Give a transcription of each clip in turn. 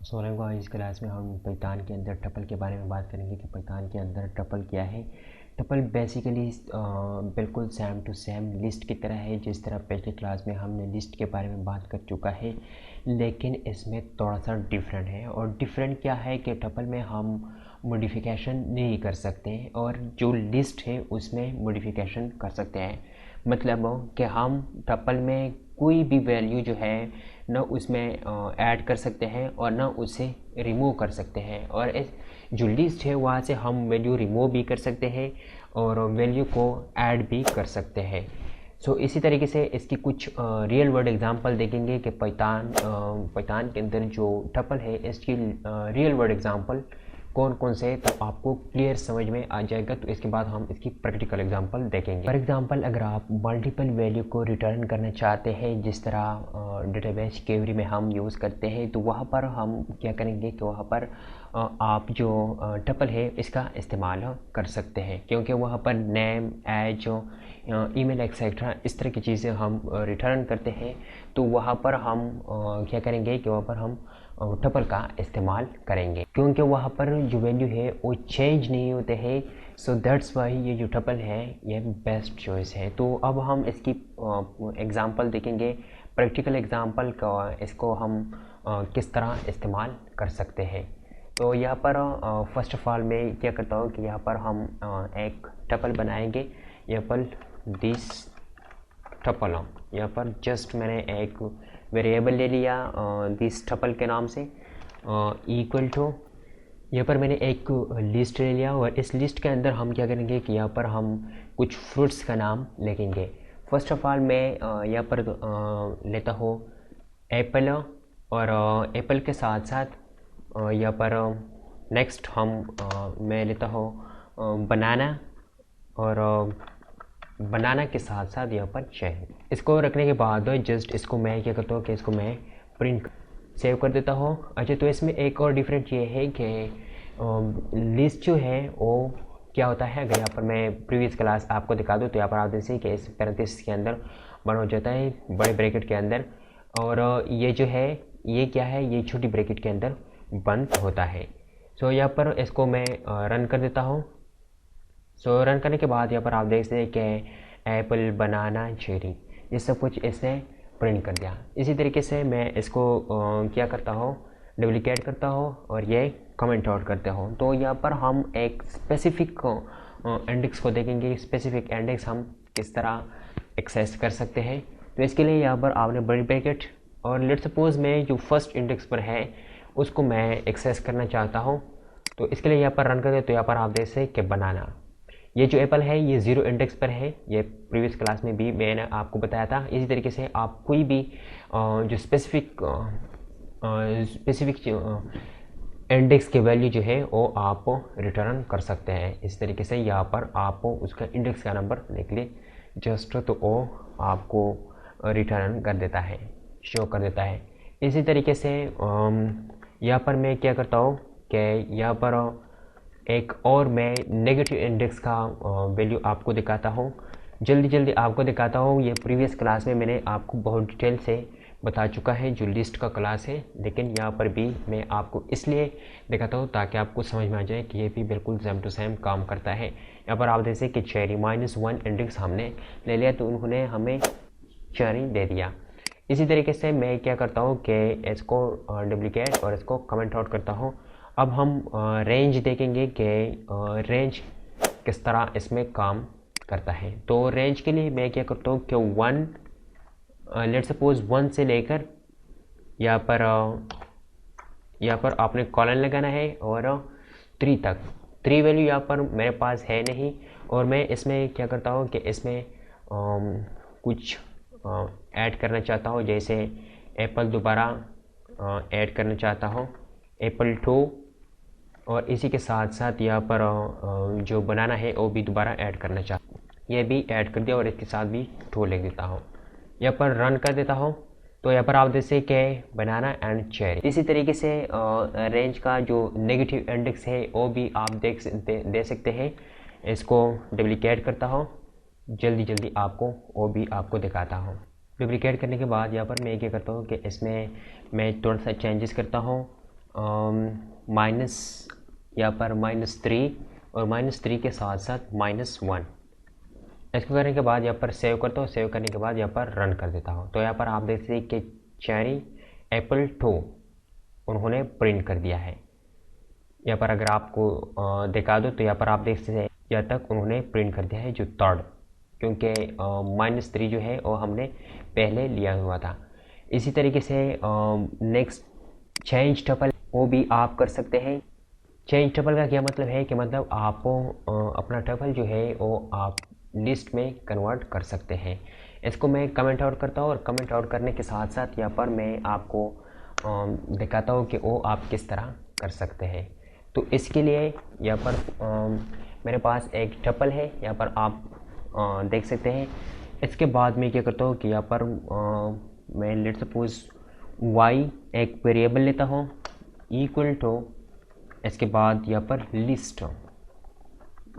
सोलह को इस क्लास में हम पाइथन के अंदर टपल के बारे में बात करेंगे कि पाइथन के अंदर टपल क्या है। टपल बेसिकली बिल्कुल सेम टू सेम लिस्ट की तरह है, जिस तरह पिछली क्लास में हमने लिस्ट के बारे में बात कर चुका है, लेकिन इसमें थोड़ा सा डिफरेंट है। और डिफरेंट क्या है कि टपल में हम मॉडिफिकेशन नहीं कर सकते हैं और जो लिस्ट है उसमें मॉडिफिकेशन कर सकते हैं। मतलब कि हम टपल में कोई भी वैल्यू जो है न उसमें ऐड कर सकते हैं और न उसे रिमूव कर सकते हैं। और इस जो लिस्ट है वहाँ से हम वैल्यू रिमूव भी कर सकते हैं और वैल्यू को ऐड भी कर सकते हैं। इसी तरीके से इसकी कुछ रियल वर्ल्ड एग्जांपल देखेंगे कि पाइथन के अंदर जो टपल है इसकी रियल वर्ल्ड एग्जांपल कौन कौन से, तो आपको क्लियर समझ में आ जाएगा। तो इसके बाद हम इसकी प्रैक्टिकल एग्जांपल देखेंगे। फॉर एग्जांपल, अगर आप मल्टीपल वैल्यू को रिटर्न करना चाहते हैं, जिस तरह डेटाबेस क्वेरी में हम यूज़ करते हैं, तो वहाँ पर हम क्या करेंगे कि वहाँ पर आप जो टपल है इसका इस्तेमाल कर सकते हैं, क्योंकि वहाँ पर नेम, एज, ईमेल एक्सेट्रा इस तरह की चीज़ें हम रिटर्न करते हैं। तो वहाँ पर हम क्या करेंगे कि वहाँ पर हम टपल का इस्तेमाल करेंगे, क्योंकि वहाँ पर जो वैल्यू है वो चेंज नहीं होते हैं। सो दैट्स वाई ये जो टपल है ये बेस्ट चॉइस है। तो अब हम इसकी एग्जांपल देखेंगे, प्रैक्टिकल एग्जांपल का, इसको हम किस तरह इस्तेमाल कर सकते हैं। तो यहाँ पर फर्स्ट ऑफ ऑल मैं क्या करता हूँ कि यहाँ पर हम एक टपल बनाएंगे। यहाँ पर दिस टपल, यहाँ पर जस्ट मैंने एक वेरिएबल ले लिया दिस टपल के नाम से, इक्वल टू, यहाँ पर मैंने एक लिस्ट ले लिया और इस लिस्ट के अंदर हम क्या करेंगे कि यहाँ पर हम कुछ फ्रूट्स का नाम लिखेंगे। फर्स्ट ऑफ ऑल मैं यहाँ पर लेता हूँ एप्पल, और एप्पल के साथ साथ यहाँ पर नेक्स्ट मैं लेता हूँ बनाना, और बनाना के साथ साथ यहाँ पर चेरी। इसको रखने के बाद जस्ट इसको मैं क्या करता हूँ कि इसको मैं प्रिंट सेव कर देता हूँ। अच्छा, तो इसमें एक और डिफरेंट ये है कि लिस्ट जो है वो क्या होता है। अगर यहाँ पर मैं प्रीवियस क्लास आपको दिखा दूँ तो यहाँ पर आप देखें कि इस पैरेंथेसिस के अंदर बंद हो जाता है बड़े ब्रैकेट के अंदर, और ये जो है ये क्या है, ये छोटी ब्रैकेट के अंदर बंद होता है। यहाँ पर इसको मैं रन कर देता हूँ। रन करने के बाद यहाँ पर आप देख सकते हैं कि एप्पल, बनाना, चेरी ये सब कुछ इसने प्रिंट कर दिया। इसी तरीके से मैं इसको क्या करता हूँ, डुप्लिकेट करता हूँ और ये कमेंट आउट करता हूँ। तो यहाँ पर हम एक स्पेसिफिक इंडेक्स को देखेंगे, स्पेसिफिक इंडेक्स हम किस तरह एक्सेस कर सकते हैं। तो इसके लिए यहाँ पर आपने बड़ी ब्रैकेट, और लेट सपोज मैं जो फर्स्ट इंडेक्स पर है उसको मैं एक्सेस करना चाहता हूँ। तो इसके लिए यहाँ पर रन करते, तो यहाँ पर आप देख सकते हैं कि बनाना, ये जो एप्पल है ये 0 इंडेक्स पर है। ये प्रीवियस क्लास में भी मैंने आपको बताया था। इसी तरीके से आप कोई भी जो स्पेसिफिक इंडेक्स की वैल्यू जो है वो आप रिटर्न कर सकते हैं। इस तरीके से यहाँ पर आप उसका इंडेक्स का नंबर लिख ले जस्ट, तो वो आपको रिटर्न कर देता है, शो कर देता है। इसी तरीके से यहाँ पर मैं क्या करता हूँ कि यहाँ पर एक और मैं नेगेटिव इंडेक्स का वैल्यू आपको दिखाता हूँ, जल्दी आपको दिखाता हूँ। ये प्रीवियस क्लास में मैंने आपको बहुत डिटेल से बता चुका है जो लिस्ट का क्लास है, लेकिन यहाँ पर भी मैं आपको इसलिए दिखाता हूँ ताकि आपको समझ में आ जाए कि ये भी बिल्कुल सेम टू सेम काम करता है। यहाँ पर आप जैसे कि चेरी -1 इंडेक्स हमने ले लिया तो उन्होंने हमें चेरी दे दिया। इसी तरीके से मैं क्या करता हूँ कि इसको डुप्लीकेट और इसको कमेंट आउट करता हूँ। अब हम रेंज देखेंगे कि रेंज किस तरह इसमें काम करता है। तो रेंज के लिए मैं क्या करता हूँ कि 1, लेट सपोज 1 से लेकर यहाँ पर आपने कॉलन लगाना है और 3 तक। 3 वैल्यू यहाँ पर मेरे पास है नहीं, और मैं इसमें क्या करता हूँ कि इसमें कुछ ऐड करना चाहता हूँ, जैसे एप्पल दोबारा ऐड करना चाहता हूँ, एप्पल 2, और इसी के साथ साथ यहाँ पर जो बनाना है वो भी दोबारा ऐड करना चाहता हूँ। ये भी ऐड कर दिया और इसके साथ भी 2 लिख देता हूँ। यहाँ पर रन कर देता हूँ तो यहाँ पर आप जैसे कि बनाना एंड चेरी। इसी तरीके से रेंज का जो नेगेटिव इंडेक्स है वो भी आप दे सकते हैं। इसको डुप्लीकेट करता हूँ, जल्दी आपको वो भी आपको दिखाता हूँ। डुप्लीकेट करने के बाद यहाँ पर मैं क्या करता हूँ कि इसमें मैं थोड़ा सा चेंजेस करता हूँ। माइनस यहाँ पर -3 और -3 के साथ साथ -1। इसको करने के बाद यहाँ पर सेव करता हूँ। सेव करने के बाद यहाँ पर रन कर देता हूँ। तो यहाँ पर आप देख सकते हैं कि चेरी एप्पल 2 उन्होंने प्रिंट कर दिया है। यहाँ पर अगर आपको दिखा दो तो यहाँ पर आप देख सकते हैं यहाँ तक उन्होंने प्रिंट कर दिया है जो थर्ड, क्योंकि -3 जो है वो हमने पहले लिया हुआ था। इसी तरीके से नेक्स्ट चेंज टपल वो भी आप कर सकते हैं। चेंज टपल का क्या मतलब है कि मतलब आप अपना टपल जो है वो आप लिस्ट में कन्वर्ट कर सकते हैं। इसको मैं कमेंट आउट करता हूँ और कमेंट आउट करने के साथ साथ यहाँ पर मैं आपको दिखाता हूँ कि वो आप किस तरह कर सकते हैं। तो इसके लिए यहाँ पर मेरे पास एक टपल है, यहाँ पर आप देख सकते हैं। इसके बाद मैं क्या करता हूँ कि यहाँ पर मैं लेट सपोज y एक वेरिएबल लेता हूँ इक्वल टू, इसके बाद यहाँ पर लिस्ट,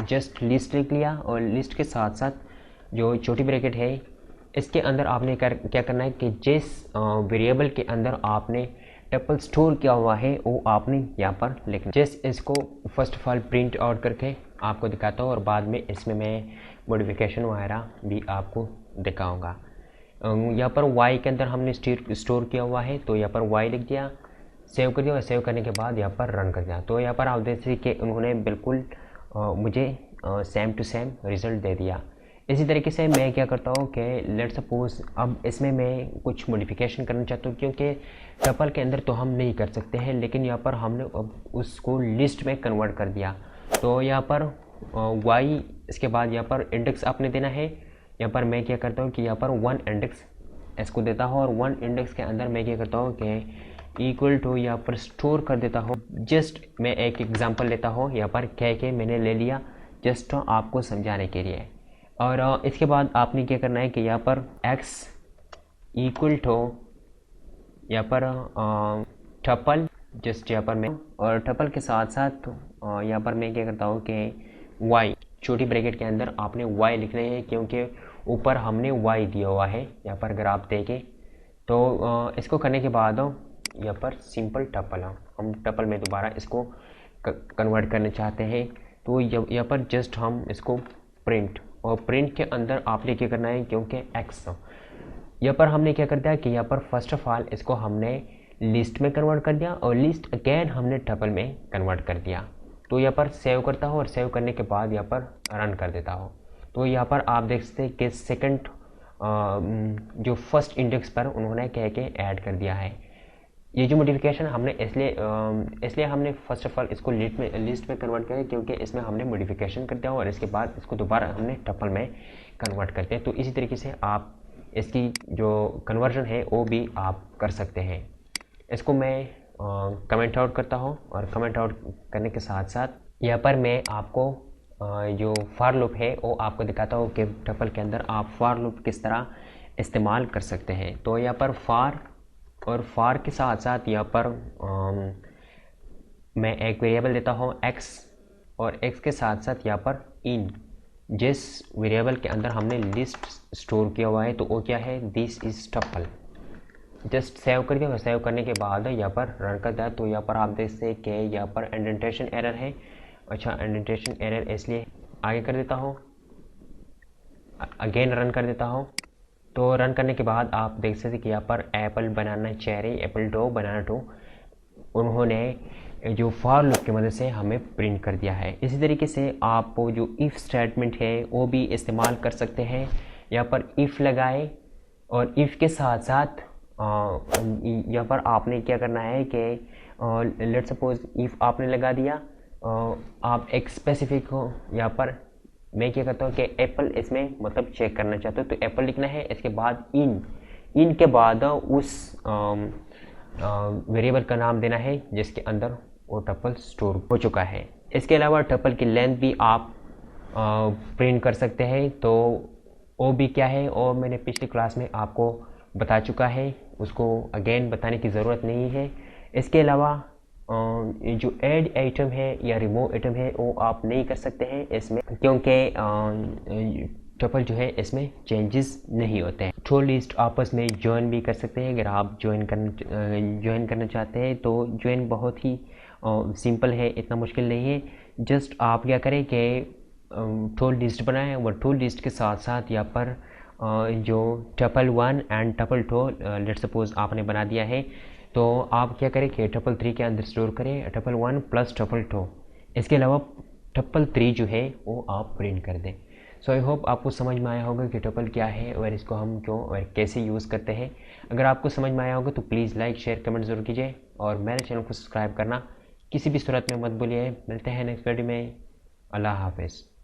जस्ट लिस्ट लिख लिया और लिस्ट के साथ साथ जो छोटी ब्रैकेट है इसके अंदर आपने क्या करना है कि जिस वेरिएबल के अंदर आपने टपल स्टोर किया हुआ है वो आपने यहाँ पर लिखना। जस्ट इसको first of all print out करके आपको दिखाता हूँ और बाद में इसमें मैं मॉडिफिकेशन वगैरह भी आपको दिखाऊंगा। यहाँ पर y के अंदर हमने स्टोर किया हुआ है तो यहाँ पर y लिख दिया, सेव कर दिया और सेव करने के बाद यहाँ पर रन कर दिया। तो यहाँ पर आप देख सकते कि उन्होंने बिल्कुल मुझे सेम टू सेम रिज़ल्ट दे दिया। इसी तरीके से मैं क्या करता हूँ कि लेट सपोज अब इसमें मैं कुछ मॉडिफिकेशन करना चाहता हूँ, क्योंकि टपल के अंदर तो हम नहीं कर सकते हैं, लेकिन यहाँ पर हमने अब उसको लिस्ट में कन्वर्ट कर दिया। तो यहाँ पर y, इसके बाद यहाँ पर इंडेक्स आपने देना है। यहाँ पर मैं क्या करता हूँ कि यहाँ पर 1 इंडेक्स इसको देता हूँ और 1 इंडेक्स के अंदर मैं क्या करता हूँ कि इक्वल टू यहाँ पर स्टोर कर देता हूँ। जस्ट मैं एक एग्जांपल लेता हूँ, यहाँ पर कह के मैंने ले लिया जस्ट आपको समझाने के लिए। और इसके बाद आपने क्या करना है कि यहाँ पर x इक्वल टू यहाँ पर टपल, जस्ट यहाँ पर मैं और टपल के साथ साथ यहाँ पर मैं क्या करता हूँ कि y छोटी ब्रैकेट के अंदर आपने y लिखना है, क्योंकि ऊपर हमने y दिया हुआ है। यहाँ पर अगर आप देखें तो इसको करने के बाद यहाँ पर सिंपल टपल, हम टपल में दोबारा इसको कन्वर्ट करना चाहते हैं। तो यहाँ पर जस्ट हम इसको प्रिंट, और प्रिंट के अंदर आपने क्या करना है क्योंकि x यहाँ पर हमने क्या कर दिया कि यहाँ पर फर्स्ट ऑफ ऑल इसको हमने लिस्ट में कन्वर्ट कर दिया और लिस्ट अगेन हमने टपल में कन्वर्ट कर दिया। तो यहाँ पर सेव करता हूँ और सेव करने के बाद यहाँ पर रन कर देता हूँ। तो यहाँ पर आप देख सकते हैं कि सेकंड जो फर्स्ट इंडेक्स पर उन्होंने कह के ऐड कर दिया है। ये जो मॉडिफिकेशन हमने इसलिए हमने फर्स्ट ऑफ ऑल इसको लिस्ट में कन्वर्ट किया है, क्योंकि इसमें हमने मॉडिफिकेशन कर दिया और इसके बाद इसको दोबारा हमने टपल में कन्वर्ट करते हैं। तो इसी तरीके से आप इसकी जो कन्वर्जन है वो भी आप कर सकते हैं। इसको मैं कमेंट आउट करता हूँ और कमेंट आउट करने के साथ साथ यहाँ पर मैं आपको जो फॉर लूप है वो आपको दिखाता हूँ कि टपल के अंदर आप फॉर लूप किस तरह इस्तेमाल कर सकते हैं। तो यहाँ पर फॉर और फॉर के साथ साथ यहाँ पर मैं एक वेरिएबल देता हूँ x और x के साथ साथ यहाँ पर इन, जिस वेरिएबल के अंदर हमने लिस्ट स्टोर किया हुआ है तो वो क्या है, this is tuple. Just save कर दिया और सेव करने के बाद यहाँ पर रन कर दिया। तो यहाँ पर आप देख सकते हैं कि यहाँ पर इंडेंटेशन एरर है। अच्छा, इंडेंटेशन एरर इसलिए आगे कर देता हूँ, अगेन रन कर देता हूँ। तो रन करने के बाद आप देख सकते हैं कि यहाँ पर एप्पल बनाना चेरी एप्पल 2 बनाना 2 उन्होंने जो फॉर लूप की मदद से हमें प्रिंट कर दिया है। इसी तरीके से आप जो इफ़ स्टेटमेंट है वो भी इस्तेमाल कर सकते हैं। यहाँ पर इफ़ लगाए और इफ़ के साथ साथ यहाँ पर आपने क्या करना है कि लेट सपोज इफ़ आपने लगा दिया, आप एक स्पेसिफिक हो, यहाँ पर मैं क्या करता हूँ कि एप्पल इसमें मतलब चेक करना चाहता हूँ तो एप्पल लिखना है। इसके बाद इन के बाद उस वेरिएबल का नाम देना है जिसके अंदर वो टपल स्टोर हो चुका है। इसके अलावा टपल की लेंथ भी आप प्रिंट कर सकते हैं। तो वो भी क्या है और मैंने पिछली क्लास में आपको बता चुका है, उसको अगेन बताने की ज़रूरत नहीं है। इसके अलावा जो ऐड आइटम है या रिमूव आइटम है वो आप नहीं कर सकते हैं इसमें, क्योंकि टपल जो है इसमें चेंजेस नहीं होते हैं। थ्रो लिस्ट आपस में ज्वाइन भी कर सकते हैं। अगर आप ज्वाइन करना चाहते हैं तो ज्वाइन बहुत ही सिंपल है, इतना मुश्किल नहीं है। जस्ट आप क्या करें कि थ्रो लिस्ट बनाएं और थ्रो लिस्ट के साथ साथ यहाँ पर जो tuple 1 and tuple 2 let suppose आपने बना दिया है, तो आप क्या करें कि टपल 3 के अंदर स्टोर करें टपल 1 प्लस टपल 2। इसके अलावा टपल 3 जो है वो आप प्रिंट कर दें। सो आई होप आपको समझ में आया होगा कि टपल क्या है और इसको हम क्यों और कैसे यूज़ करते हैं। अगर आपको समझ में आया होगा तो प्लीज़ लाइक शेयर कमेंट ज़रूर कीजिए और मेरे चैनल को सब्सक्राइब करना किसी भी सूरत में मत भूलिए। मिलते हैं नेक्स्ट वीडियो में। अल्लाह हाफिज़।